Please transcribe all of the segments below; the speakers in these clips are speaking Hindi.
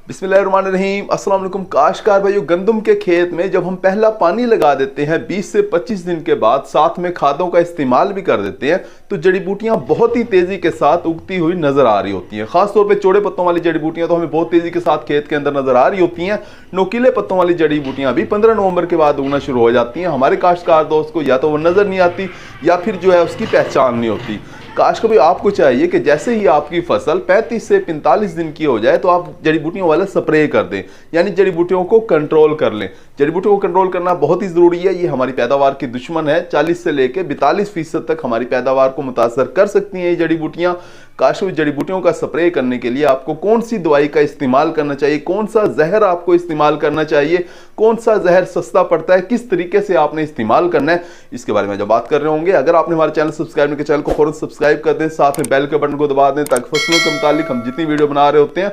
बिस्मिल्लाहिर्रहमानिर्रहीम। अस्सलाम वालेकुम काश्तकार भाइयों, गंदम के खेत में जब हम पहला पानी लगा देते हैं 20 से 25 दिन के बाद साथ में खादों का इस्तेमाल भी कर देते हैं तो जड़ी बूटियां बहुत ही तेजी के साथ उगती हुई नजर आ रही होती हैं। खासतौर पे चौड़े पत्तों वाली जड़ी बूटियां तो हमें बहुत तेजी के साथ खेत के अंदर नजर आ रही होती हैं। नोकीले पत्तों वाली जड़ी बूटियां भी 15 नवंबर के बाद उगना शुरू हो जाती हैं। हमारे काश्तकार दोस्त को या तो वो नजर नहीं आती या फिर जो है उसकी पहचान नहीं होती। काश्तकार भाई, आपको चाहिए कि जैसे ही आपकी फसल 35 से 45 दिन की हो जाए तो आप जड़ी बूटियों वाला स्प्रे कर दें, यानी जड़ी बूटियों को कंट्रोल कर लें। जड़ी बूटियों को कंट्रोल करना बहुत ही जरूरी है। ये हमारी पैदावार की दुश्मन है। 40 से लेकर 42% तक हमारी पैदावार को मुतासर कर सकती हैं ये जड़ी बूटियां। काश्तकार जड़ी बूटियों का स्प्रे करने के लिए आपको कौन सी दवाई का इस्तेमाल करना चाहिए, कौन सा जहर आपको इस्तेमाल करना चाहिए, कौन सा जहर सस्ता पड़ता है, किस तरीके से आपने इस्तेमाल करना है, इसके बारे में जब बात कर रहे होंगे। अगर आपने हमारे चैनल सब्सक्राइब नहीं किया, चैनल को फौरन सब्सक्राइब कर दें, साथ में बेल के बटन को दबा दें ताकि फसलों के मुतालिक हम जितनी वीडियो बना रहे होते हैं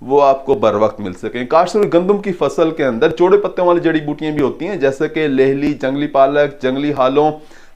वो आपको बर वक्त मिल सके। काश्तकार गंदम की फसल के अंदर चौड़े पत्तों वाली जड़ी बूटियां भी होती हैं, जैसे कि लेहली, जंगली पालक, जंगली हालों,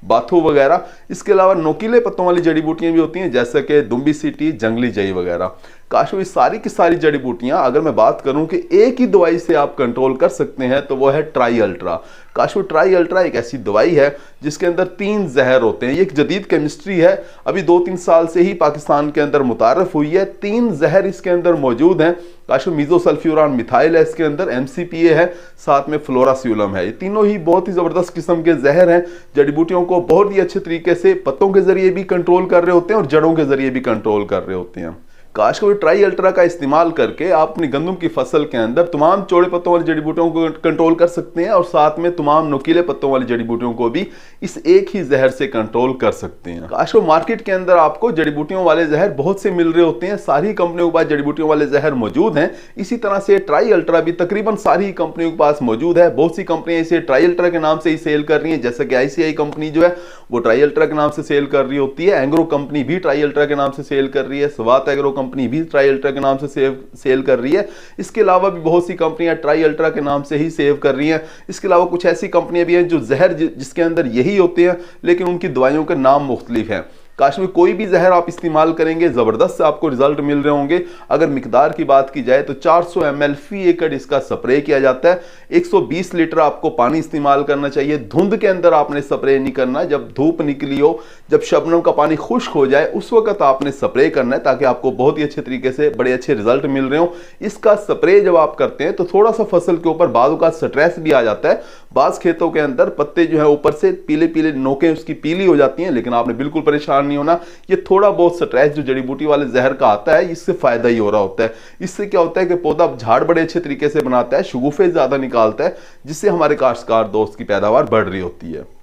बाथू वगैरह। इसके अलावा नोकीले पत्तों वाली जड़ी बूटियां भी होती हैं, जैसे कि दुम्बी सीटी, जंगली जई वगैरह। काश्तकार सारी की सारी जड़ी बूटियां अगर मैं बात करूं कि एक ही दवाई से आप कंट्रोल कर सकते हैं तो वो है ट्राई अल्ट्रा। काश्तकार ट्राई अल्ट्रा एक ऐसी दवाई है जिसके अंदर 3 जहर होते हैं। ये एक जदीद केमिस्ट्री है, अभी 2-3 साल से ही पाकिस्तान के अंदर मुतारफ हुई है। 3 जहर इसके अंदर मौजूद हैं। काश्तकार मीजोसल्फ्यूरान मिथाइल है इसके अंदर, MCPA है, साथ में फ्लोरास्यूलम है। ये तीनों ही बहुत ही जबरदस्त किस्म के जहर हैं। जड़ी बूटियों को बहुत ही अच्छे तरीके से पत्तों के जरिए भी कंट्रोल कर रहे होते हैं और जड़ों के जरिए भी कंट्रोल कर रहे होते हैं। काश्तकार ट्राई अल्ट्रा का इस्तेमाल करके आप अपनी गंदम की फसल के अंदर तमाम चौड़े पत्तों वाली जड़ी बूटियों को कंट्रोल कर सकते हैं और साथ में तमाम नुकीले पत्तों वाली जड़ी बूटियों को भी इस एक ही जहर से कंट्रोल कर सकते हैं। काश्तकार मार्केट के अंदर आपको जड़ी बूटियों वाले जहर बहुत से मिल रहे होते हैं, सारी कंपनियों के पास जड़ी बूटियों वाले जहर मौजूद हैं। इसी तरह से ट्राई अल्ट्रा भी तकरीबन सारी कंपनियों के पास मौजूद है। बहुत सी कंपनियां इसे ट्राई अल्ट्रा के नाम से ही सेल कर रही है, जैसे कि ICI कंपनी जो है वो ट्राई अल्ट्रा के नाम से सेल कर रही होती है। एंग्रो कंपनी भी ट्राई अल्ट्रा के नाम से सेल कर रही है। स्वात एग्रो कंपनी भी ट्राई अल्ट्रा के नाम से सेल कर रही है। इसके अलावा भी बहुत सी कंपनियां ट्राई अल्ट्रा के नाम से ही सेव कर रही हैं। इसके अलावा कुछ ऐसी कंपनियां भी हैं जो जहर जिसके अंदर यही होते हैं लेकिन उनकी दवाइयों के नाम मुख्तलिफ हैं। काश्तकार में कोई भी जहर आप इस्तेमाल करेंगे जबरदस्त आपको रिजल्ट मिल रहे होंगे। अगर मिकदार की बात की जाए तो 400 ml फी एकड़ इसका स्प्रे किया जाता है। 120 लीटर आपको पानी इस्तेमाल करना चाहिए। धुंध के अंदर आपने स्प्रे नहीं करना, जब धूप निकली हो, जब शबनम का पानी खुश्क हो जाए उस वक्त आपने स्प्रे करना है ताकि आपको बहुत ही अच्छे तरीके से बड़े अच्छे रिजल्ट मिल रहे हो। इसका स्प्रे जब आप करते हैं तो थोड़ा सा फसल के ऊपर बाजू का स्ट्रेस भी आ जाता है। बाज खेतों के अंदर पत्ते जो है ऊपर से पीले पीले नोकें उसकी पीली हो जाती हैं, लेकिन आपने बिल्कुल परेशान नहीं होना। ये थोड़ा बहुत स्ट्रेस जो जड़ी बूटी वाले जहर का आता है इससे फायदा ही हो रहा होता है। इससे क्या होता है कि पौधा झाड़ बड़े अच्छे तरीके से बनाता है, शगुफे ज्यादा निकालता है, जिससे हमारे काश्तकार दोस्त की पैदावार बढ़ रही होती है।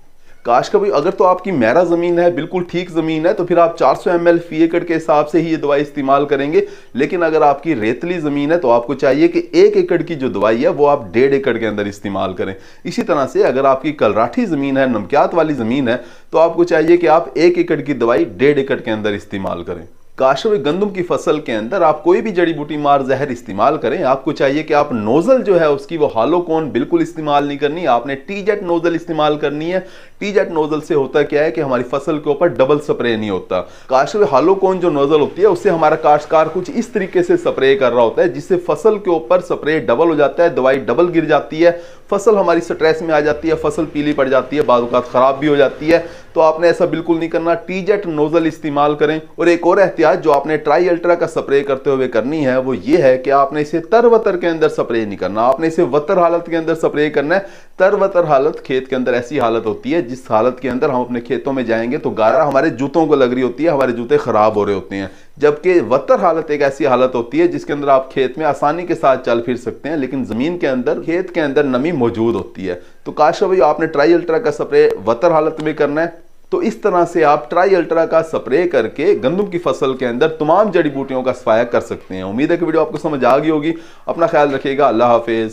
काश्तकार भाई, अगर तो आपकी मेरा जमीन है, बिल्कुल ठीक जमीन है, तो फिर आप 400 ml फी एकड़ के हिसाब से ही ये दवाई इस्तेमाल करेंगे। लेकिन अगर आपकी रेतली जमीन है तो आपको चाहिए कि 1 एकड़ की जो दवाई है वो आप 1.5 एकड़ के अंदर इस्तेमाल करें। इसी तरह से अगर आपकी कलराठी जमीन है, नमकियात वाली जमीन है, तो आपको चाहिए कि आप 1 एकड़ की दवाई 1.5 एकड़ के अंदर इस्तेमाल करें। काश्तकार गंदम की फसल के अंदर आप कोई भी जड़ी बूटी मार जहर इस्तेमाल करें, आपको चाहिए कि आप नोजल जो है उसकी वो हालोकोन बिल्कुल इस्तेमाल नहीं करनी, आपने टी-जेट नोजल इस्तेमाल करनी है। टी-जेट नोजल से होता क्या है कि हमारी फसल के ऊपर डबल स्प्रे नहीं होता। काश्तकार हालोकोन जो नोजल होती है उससे हमारा काश्तकार कुछ इस तरीके से स्प्रे कर रहा होता है जिससे फसल के ऊपर स्प्रे डबल हो जाता है, दवाई डबल गिर जाती है, फसल हमारी स्ट्रेस में आ जाती है, फसल पीली पड़ जाती है, बाज़-औक़ात खराब भी हो जाती है। तो आपने ऐसा बिल्कुल नहीं करना, टी-जेट नोजल इस्तेमाल करें। और एक और एहतियात जो आपने ट्राई अल्ट्रा का स्प्रे करते हुए करनी है वो ये है कि आपने इसे तर-वतर के अंदर स्प्रे नहीं करना, आपने इसे वतर हालत के अंदर स्प्रे करना है। तर-वतर हालत खेत के अंदर ऐसी हालत होती है जिस हालत के अंदर हम अपने खेतों में जाएंगे तो गारा हमारे जूतों को लग रही होती है, हमारे जूते खराब हो रहे होते हैं। जबकि वतर हालत एक ऐसी हालत होती है जिसके अंदर आप खेत में आसानी के साथ चल फिर सकते हैं, लेकिन जमीन के अंदर खेत के अंदर नमी मौजूद होती है। तो काश्तकार भाई, आपने ट्राई अल्ट्रा का स्प्रे वतर हालत में करना है। तो इस तरह से आप ट्राई अल्ट्रा का स्प्रे करके गंदम की फसल के अंदर तमाम जड़ी बूटियों का सफाया कर सकते हैं। उम्मीद है कि वीडियो आपको समझ आ गई होगी। अपना ख्याल रखिएगा। अल्लाह हाफिज।